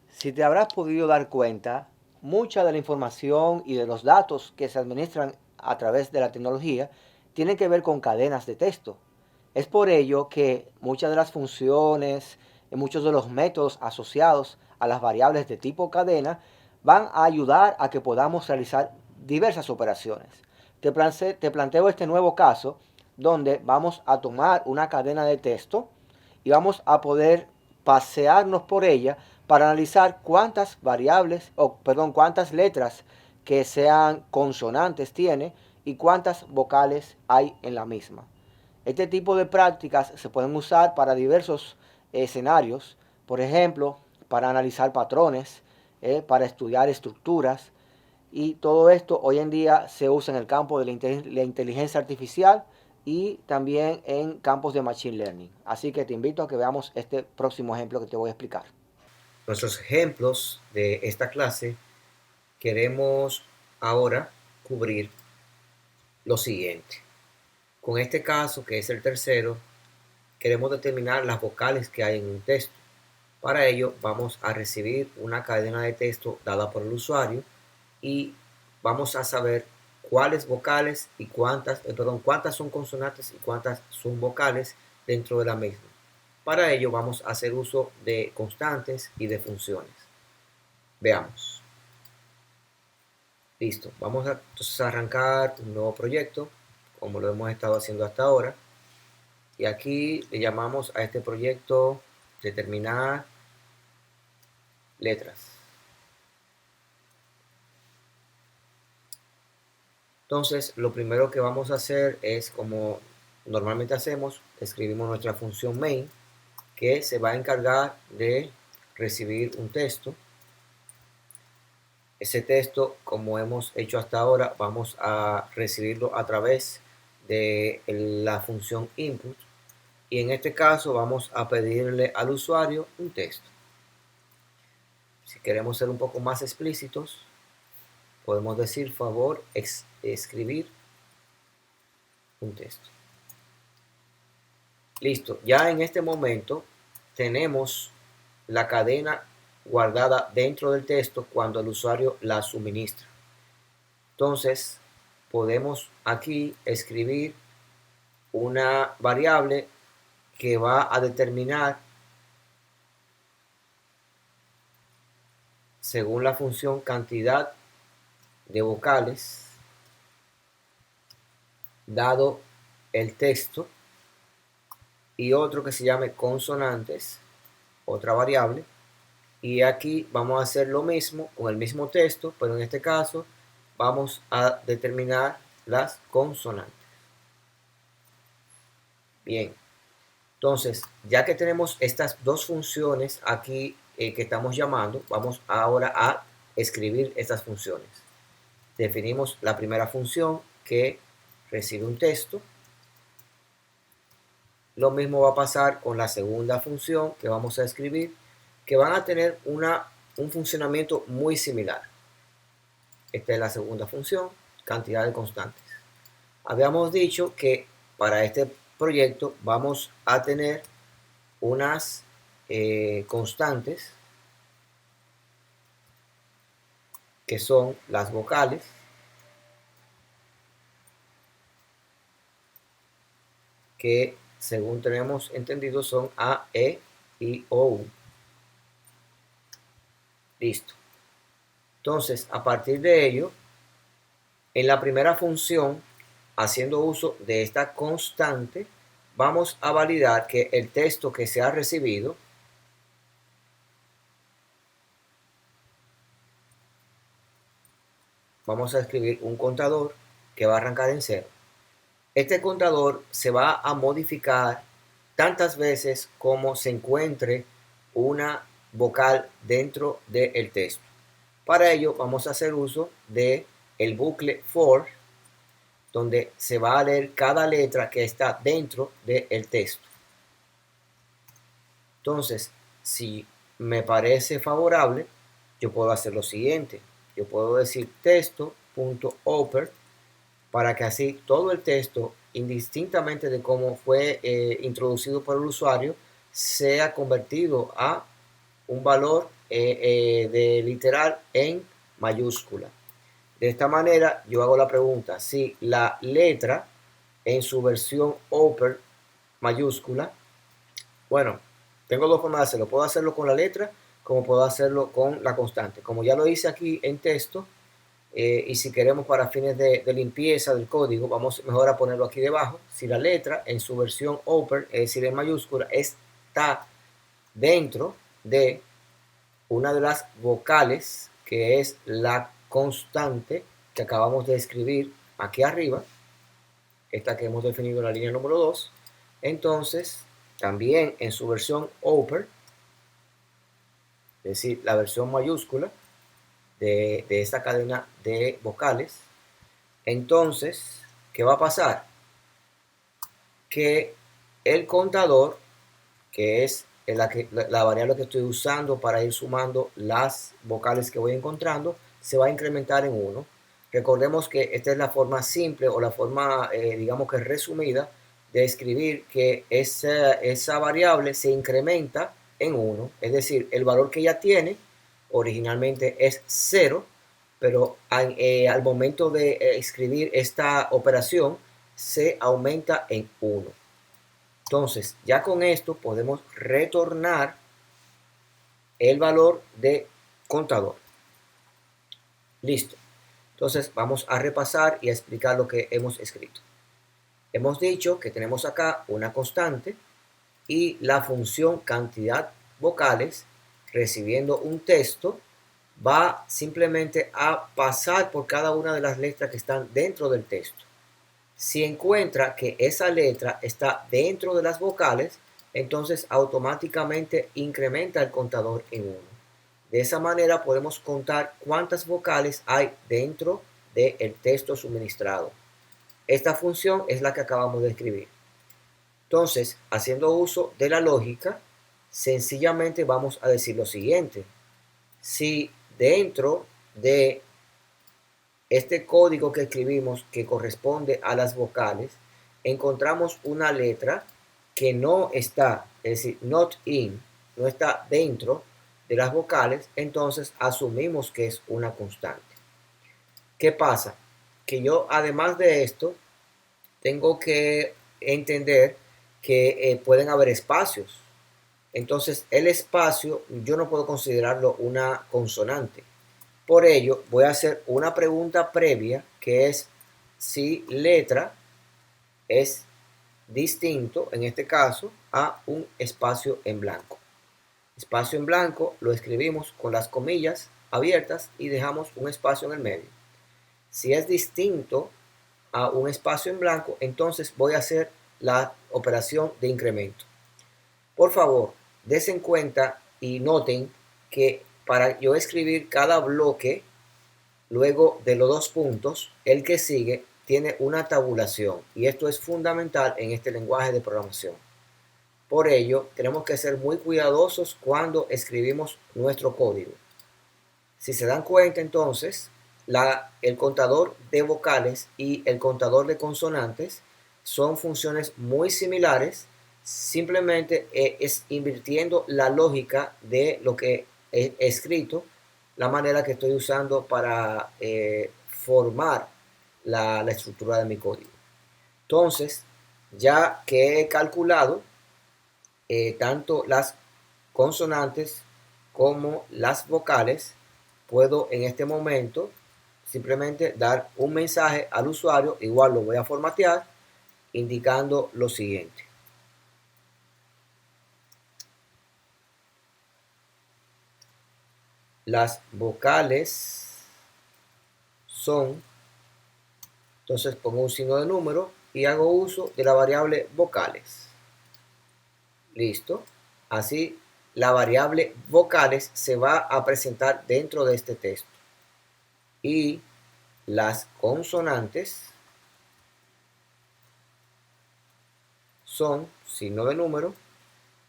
Si te habrás podido dar cuenta, mucha de la información y de los datos que se administran a través de la tecnología tienen que ver con cadenas de texto. Es por ello que muchas de las funciones y muchos de los métodos asociados a las variables de tipo cadena van a ayudar a que podamos realizar diversas operaciones. Te planteo este nuevo caso donde vamos a tomar una cadena de texto y vamos a poder pasearnos por ella para analizar cuántas variables, o perdón, cuántas letras que sean consonantes tiene y cuántas vocales hay en la misma. Este tipo de prácticas se pueden usar para diversos escenarios, por ejemplo, para analizar patrones, para estudiar estructuras, y todo esto hoy en día se usa en el campo de la inteligencia artificial y también en campos de machine learning. Así que te invito a que veamos este próximo ejemplo que te voy a explicar. Nuestros ejemplos de esta clase queremos ahora cubrir lo siguiente. Con este caso, que es el tercero, queremos determinar las vocales que hay en un texto. Para ello vamos a recibir una cadena de texto dada por el usuario y vamos a saber cuáles vocales y cuántas son consonantes y cuántas son vocales dentro de la misma. Para ello vamos a hacer uso de constantes y de funciones. Veamos. Listo. Vamos a entonces a arrancar un nuevo proyecto, como lo hemos estado haciendo hasta ahora. Y aquí le llamamos a este proyecto determinar letras. Entonces, lo primero que vamos a hacer es, como normalmente hacemos, escribimos nuestra función main, que se va a encargar de recibir un texto. Ese texto, como hemos hecho hasta ahora, vamos a recibirlo a través de la función input. Y en este caso vamos a pedirle al usuario un texto. Si queremos ser un poco más explícitos, podemos decir favor escribir un texto. Listo, ya en este momento tenemos la cadena guardada dentro del texto cuando el usuario la suministra. Entonces, podemos aquí escribir una variable que va a determinar, según la función, cantidad de vocales dado el texto, y otro que se llame consonantes, otra variable. Y aquí vamos a hacer lo mismo con el mismo texto, pero en este caso vamos a determinar las consonantes. Bien, entonces ya que tenemos estas dos funciones aquí que estamos llamando, vamos ahora a escribir estas funciones. Definimos la primera función, que recibe un texto. Lo mismo va a pasar con la segunda función que vamos a escribir, que van a tener un funcionamiento muy similar. Esta es la segunda función, cantidad de constantes. Habíamos dicho que para este proyecto vamos a tener unas constantes que son las vocales, que según tenemos entendido son A, E y O, U. Listo. Entonces, a partir de ello, en la primera función, haciendo uso de esta constante, vamos a validar que el texto que se ha recibido vamos a escribir un contador que va a arrancar en 0. Este contador se va a modificar tantas veces como se encuentre una vocal dentro del texto. Para ello vamos a hacer uso de el bucle for, donde se va a leer cada letra que está dentro del texto. Entonces, si me parece favorable, yo puedo hacer lo siguiente. Yo puedo decir texto.oper para que así todo el texto indistintamente de cómo fue introducido por el usuario, sea convertido a un valor de literal en mayúscula. De esta manera yo hago la pregunta, si la letra en su versión upper mayúscula, bueno, tengo dos formas de hacerlo. Puedo hacerlo con la letra, como puedo hacerlo con la constante. Como ya lo hice aquí en texto, y si queremos para fines de limpieza del código, vamos mejor a ponerlo aquí debajo. Si la letra en su versión upper, es decir, en mayúscula, está dentro de una de las vocales, que es la constante que acabamos de escribir aquí arriba, esta que hemos definido en la línea número 2, entonces también en su versión upper, es decir, la versión mayúscula de esta cadena de vocales, entonces, ¿qué va a pasar? Que el contador, que es la variable que estoy usando para ir sumando las vocales que voy encontrando, se va a incrementar en 1. Recordemos que esta es la forma simple o la forma, digamos que resumida, de escribir que esa variable se incrementa en 1. Es decir, el valor que ya tiene originalmente es 0, pero al momento de escribir esta operación se aumenta en 1. Entonces, ya con esto podemos retornar el valor de contador. Listo. Entonces, vamos a repasar y a explicar lo que hemos escrito. Hemos dicho que tenemos acá una constante y la función cantidad vocales, recibiendo un texto, va simplemente a pasar por cada una de las letras que están dentro del texto. Si encuentra que esa letra está dentro de las vocales, entonces automáticamente incrementa el contador en 1. De esa manera podemos contar cuántas vocales hay dentro del texto suministrado. Esta función es la que acabamos de escribir. Entonces, haciendo uso de la lógica, sencillamente vamos a decir lo siguiente. Si dentro de este código que escribimos, que corresponde a las vocales, encontramos una letra que no está, es decir, not in, no está dentro de las vocales, entonces asumimos que es una constante. ¿Qué pasa? Que yo, además de esto, tengo que entender que pueden haber espacios. Entonces, el espacio yo no puedo considerarlo una consonante. Por ello, voy a hacer una pregunta previa, que es si letra es distinto, en este caso, a un espacio en blanco. Espacio en blanco lo escribimos con las comillas abiertas y dejamos un espacio en el medio. Si es distinto a un espacio en blanco, entonces voy a hacer la operación de incremento. Por favor, desen cuenta y noten que para yo escribir cada bloque, luego de los dos puntos, el que sigue tiene una tabulación y esto es fundamental en este lenguaje de programación. Por ello, tenemos que ser muy cuidadosos cuando escribimos nuestro código. Si se dan cuenta, entonces, el contador de vocales y el contador de consonantes son funciones muy similares, simplemente es invirtiendo la lógica de lo que he escrito, la manera que estoy usando para formar la estructura de mi código. Entonces, ya que he calculado tanto las consonantes como las vocales, puedo en este momento simplemente dar un mensaje al usuario, igual lo voy a formatear, indicando lo siguiente. Las vocales son, entonces pongo un signo de número y hago uso de la variable vocales. Listo. Así la variable vocales se va a presentar dentro de este texto. Y las consonantes son signo de número.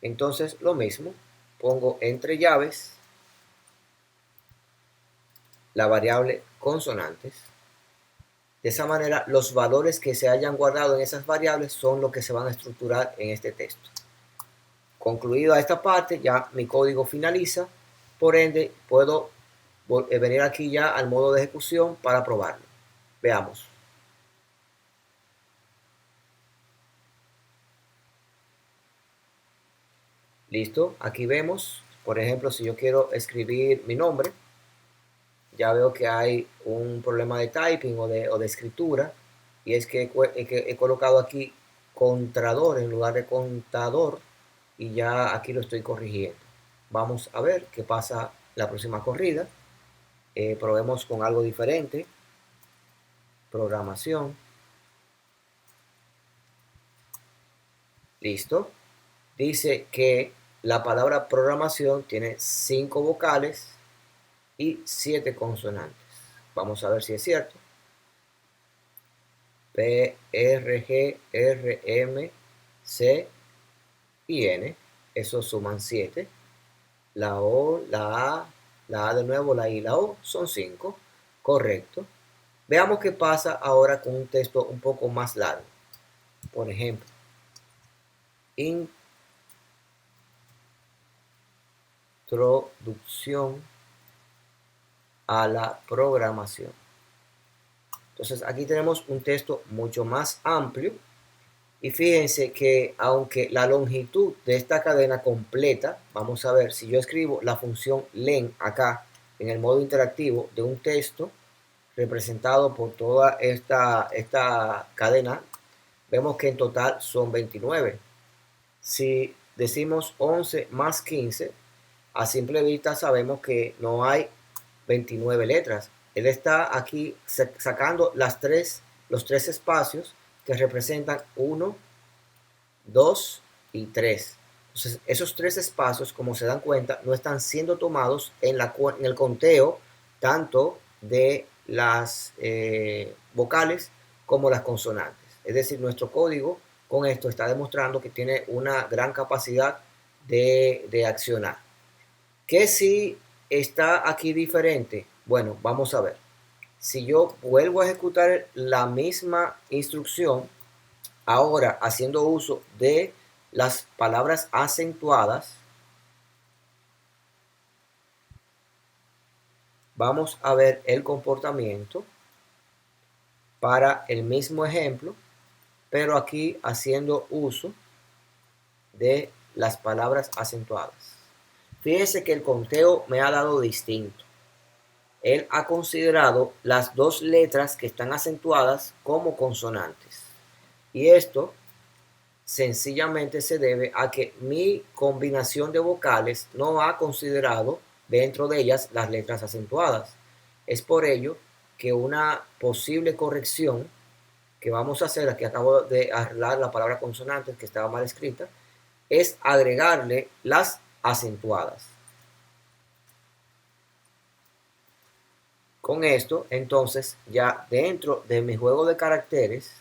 Entonces lo mismo, pongo entre llaves la variable consonantes. De esa manera, los valores que se hayan guardado en esas variables son los que se van a estructurar en este texto. Concluida esta parte, ya mi código finaliza, por ende puedo venir aquí ya al modo de ejecución para probarlo. Veamos. Listo, aquí vemos, por ejemplo, si yo quiero escribir mi nombre, ya veo que hay un problema de typing o de escritura, y es que he colocado aquí contador en lugar de contador, y ya aquí lo estoy corrigiendo. Vamos a ver qué pasa la próxima corrida. Probemos con algo diferente. Programación. Listo. Dice que la palabra programación tiene 5 vocales y 7 consonantes. Vamos a ver si es cierto. P, R, G, R, M, C y N. Esos suman 7. La O, la A de nuevo, la I y la O son 5. Correcto. Veamos qué pasa ahora con un texto un poco más largo. Por ejemplo, introducción a la programación. Entonces aquí tenemos un texto mucho más amplio y fíjense que aunque la longitud de esta cadena completa, vamos a ver, si yo escribo la función len acá en el modo interactivo de un texto representado por toda esta cadena, vemos que en total son 29. Si decimos 11 más 15, a simple vista sabemos que no hay 29 letras. Él está aquí sacando los tres espacios que representan 1, 2 y 3. Entonces, esos 3 espacios, como se dan cuenta, no están siendo tomados en el conteo tanto de las vocales como las consonantes. Es decir, nuestro código con esto está demostrando que tiene una gran capacidad de accionar. ¿Qué si está aquí diferente? Bueno, vamos a ver. Si yo vuelvo a ejecutar la misma instrucción, ahora haciendo uso de las palabras acentuadas, vamos a ver el comportamiento para el mismo ejemplo, pero aquí haciendo uso de las palabras acentuadas. Fíjese que el conteo me ha dado distinto. Él ha considerado las 2 letras que están acentuadas como consonantes. Y esto sencillamente se debe a que mi combinación de vocales no ha considerado dentro de ellas las letras acentuadas. Es por ello que una posible corrección que vamos a hacer, aquí acabo de arreglar la palabra consonantes que estaba mal escrita, es agregarle las acentuadas. Con esto, entonces, ya dentro de mi juego de caracteres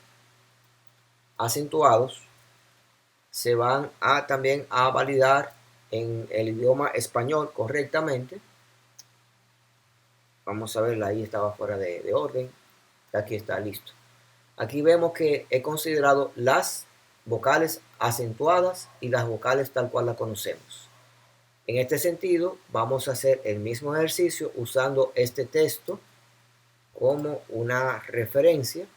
acentuados, se van a también a validar en el idioma español correctamente. Vamos a ver, la I estaba fuera de orden. Aquí está, listo. Aquí vemos que he considerado las vocales acentuadas y las vocales tal cual las conocemos. En este sentido, vamos a hacer el mismo ejercicio usando este texto como una referencia.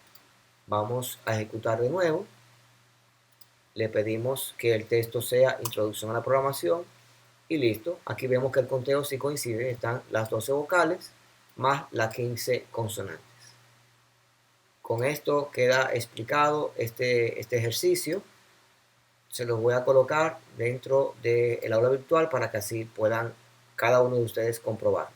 Vamos a ejecutar de nuevo. Le pedimos que el texto sea introducción a la programación y listo. Aquí vemos que el conteo sí coincide. Están las 12 vocales más las 15 consonantes. Con esto queda explicado este ejercicio. Se los voy a colocar dentro del aula virtual para que así puedan cada uno de ustedes comprobar.